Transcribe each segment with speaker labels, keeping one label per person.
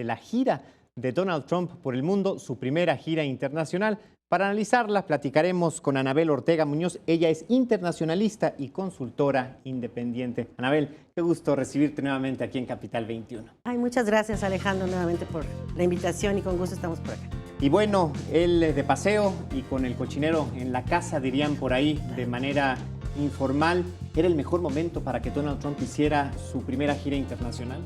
Speaker 1: la gira de Donald Trump por el mundo, su primera gira internacional. Para analizarla, platicaremos con Anabel Ortega Muñoz. Ella es internacionalista y consultora independiente. Anabel, qué gusto recibirte nuevamente aquí en Capital 21.
Speaker 2: Ay, muchas gracias, Alejandro, nuevamente por la invitación y con gusto estamos por acá.
Speaker 1: Y bueno, él de paseo y con el cochinero en la casa, dirían por ahí, de manera informal. ¿Era el mejor momento para que Donald Trump hiciera su primera gira internacional?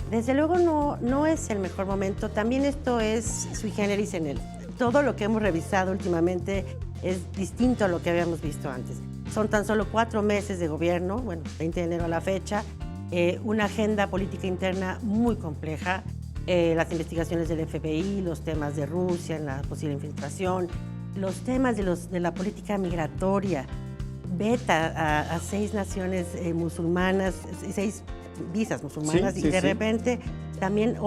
Speaker 2: Desde luego no es el mejor momento. También esto es sui generis en él. Todo lo que hemos revisado últimamente es distinto a lo que habíamos visto antes. Son tan solo 4 meses de gobierno, bueno, 20 de enero a la fecha, una agenda política interna muy compleja, las investigaciones del FBI, los temas de Rusia, la posible infiltración, los temas de la política migratoria, veta a 6 naciones musulmanas, 6 visas musulmanas, y de repente también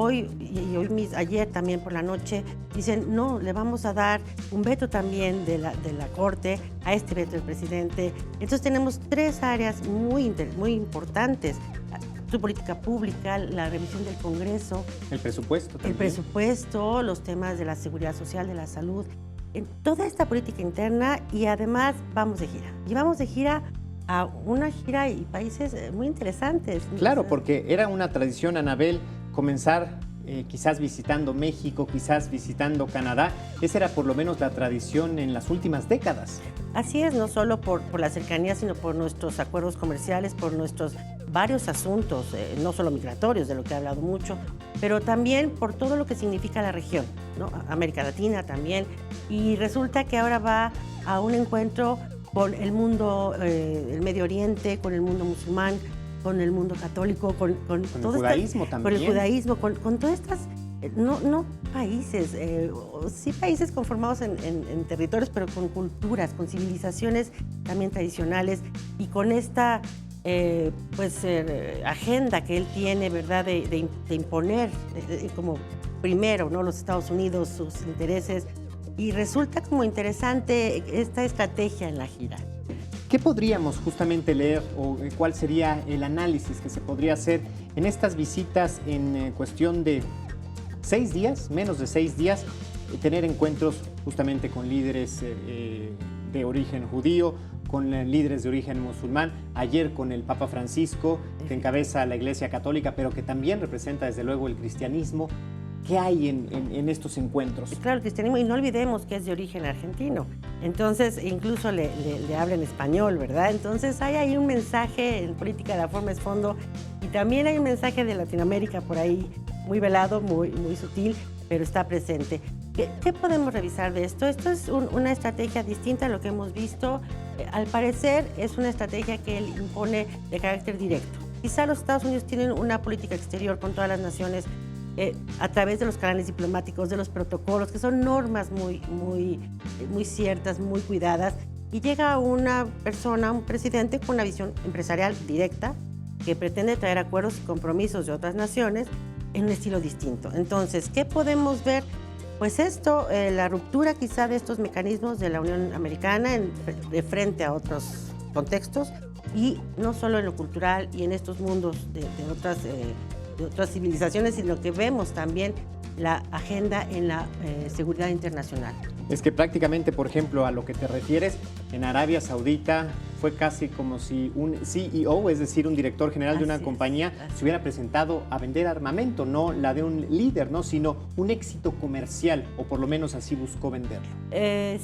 Speaker 2: ayer también por la noche dicen no, le vamos a dar un veto también de la Corte a este veto del presidente. Entonces tenemos 3 áreas muy importantes: su política pública, la revisión del Congreso,
Speaker 1: el presupuesto también.
Speaker 2: El presupuesto, los temas de la seguridad social, de la salud, en toda esta política interna. Y además vamos de gira. Y vamos de gira a una gira y países muy interesantes.
Speaker 1: Claro, porque era una tradición, Anabel, comenzar quizás visitando México, quizás visitando Canadá. Esa era por lo menos la tradición en las últimas décadas.
Speaker 2: Así es, no solo por la cercanía, sino por nuestros acuerdos comerciales, por nuestros varios asuntos, no solo migratorios, de lo que he hablado mucho, pero también por todo lo que significa la región, ¿no? América Latina también. Y resulta que ahora va a un encuentro con el mundo, el Medio Oriente, con el mundo musulmán, con el mundo católico, con
Speaker 1: el judaísmo también.
Speaker 2: Con el judaísmo, con todas estas, no países, sí países conformados en territorios, pero con culturas, con civilizaciones también tradicionales, y con esta agenda que él tiene, ¿verdad?, de imponer como primero, ¿no?, los Estados Unidos, sus intereses. Y resulta como interesante esta estrategia en la gira.
Speaker 1: ¿Qué podríamos justamente leer o cuál sería el análisis que se podría hacer en estas visitas en cuestión de 6 días, menos de 6 días, tener encuentros justamente con líderes de origen judío, con líderes de origen musulmán, ayer con el Papa Francisco, que encabeza la Iglesia Católica, pero que también representa desde luego el cristianismo? ¿Qué hay en estos encuentros?
Speaker 2: Claro, el cristianismo, y no olvidemos que es de origen argentino. Entonces, incluso le habla en español, ¿verdad? Entonces, hay ahí un mensaje en política, la forma es fondo, y también hay un mensaje de Latinoamérica por ahí, muy velado, muy sutil, pero está presente. ¿Qué podemos revisar de esto? Esto es una estrategia distinta a lo que hemos visto. Al parecer, es una estrategia que él impone de carácter directo. Quizá los Estados Unidos tienen una política exterior con todas las naciones, a través de los canales diplomáticos, de los protocolos, que son normas muy ciertas, muy cuidadas, y llega una persona, un presidente con una visión empresarial directa, que pretende traer acuerdos y compromisos de otras naciones en un estilo distinto. Entonces, ¿qué podemos ver? Pues esto, la ruptura quizá de estos mecanismos de la Unión Americana de frente a otros contextos, y no solo en lo cultural y en estos mundos de otras civilizaciones, sino que vemos también la agenda en la seguridad internacional.
Speaker 1: Es que prácticamente, por ejemplo, a lo que te refieres, en Arabia Saudita fue casi como si un CEO, es decir, un director general de una compañía, se hubiera presentado a vender armamento, no la de un líder, ¿no?, sino un éxito comercial, o por lo menos así buscó venderlo.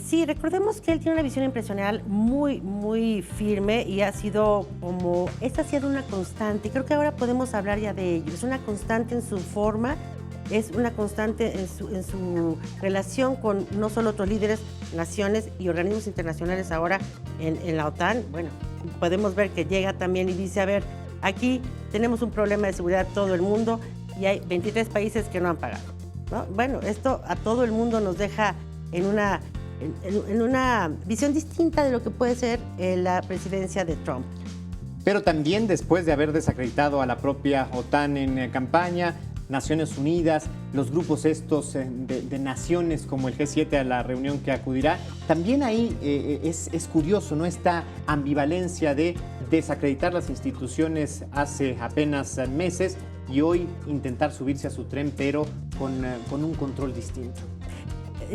Speaker 2: Sí, recordemos que él tiene una visión empresarial muy firme, y esta ha sido una constante, y creo que ahora podemos hablar ya de ello. Es una constante en su forma, es una constante en su relación con no solo otros líderes, naciones y organismos internacionales ahora en la OTAN. Bueno, podemos ver que llega también y dice, a ver, aquí tenemos un problema de seguridad todo el mundo y hay 23 países que no han pagado, ¿no? Bueno, esto a todo el mundo nos deja en una visión distinta de lo que puede ser la presidencia de Trump.
Speaker 1: Pero también después de haber desacreditado a la propia OTAN en campaña, Naciones Unidas, los grupos estos de naciones como el G7 a la reunión que acudirá, también ahí es curioso, ¿no?, esta ambivalencia de desacreditar las instituciones hace apenas meses y hoy intentar subirse a su tren, pero con un control distinto?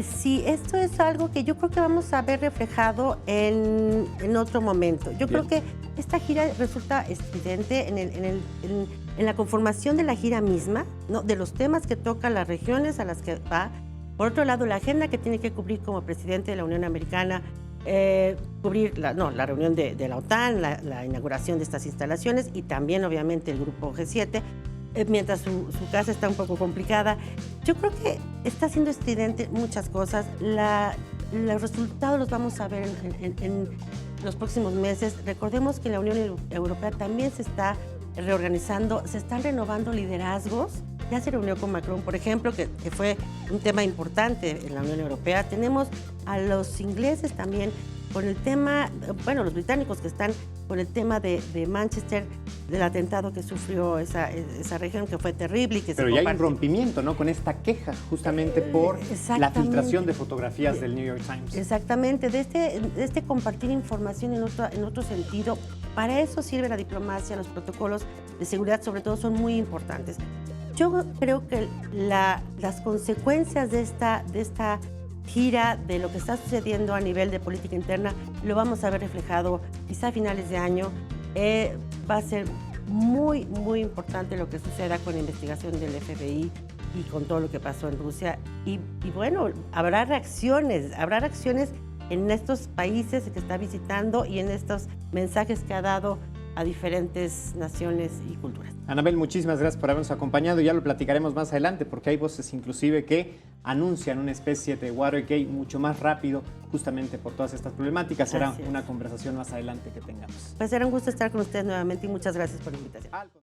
Speaker 2: Sí, esto es algo que yo creo que vamos a ver reflejado en otro momento. Yo creo que esta gira resulta estridente en la conformación de la gira misma, ¿no? De los temas que toca, las regiones a las que va. Por otro lado, la agenda que tiene que cubrir como presidente de la Unión Americana, cubrir la reunión de la OTAN, la inauguración de estas instalaciones y también, obviamente, el grupo G7. Mientras su casa está un poco complicada. Yo creo que está haciendo estridente muchas cosas. Los resultados los vamos a ver en los próximos meses. Recordemos que la Unión Europea también se está reorganizando, se están renovando liderazgos. Ya se reunió con Macron, por ejemplo, que fue un tema importante en la Unión Europea. Tenemos a los ingleses también con el tema, bueno, los británicos que están con el tema de Manchester, del atentado que sufrió esa región, que fue terrible. Y que
Speaker 1: Pero ya hay un rompimiento, ¿no? Con esta queja justamente por la filtración de fotografías del New York Times.
Speaker 2: Exactamente, de este compartir información en otro sentido. Para eso sirve la diplomacia, los protocolos de seguridad, sobre todo, son muy importantes. Yo creo que las consecuencias de esta gira, de lo que está sucediendo a nivel de política interna, lo vamos a ver reflejado quizá a finales de año. Va a ser muy, muy importante lo que suceda con la investigación del FBI y con todo lo que pasó en Rusia. Y bueno, habrá reacciones en estos países que está visitando y en estos mensajes que ha dado a diferentes naciones y culturas.
Speaker 1: Anabel, muchísimas gracias por habernos acompañado. Ya lo platicaremos más adelante porque hay voces inclusive que anuncian una especie de Watergate mucho más rápido justamente por todas estas problemáticas. Será una conversación más adelante que tengamos.
Speaker 2: Pues será un gusto estar con ustedes nuevamente y muchas gracias por la invitación.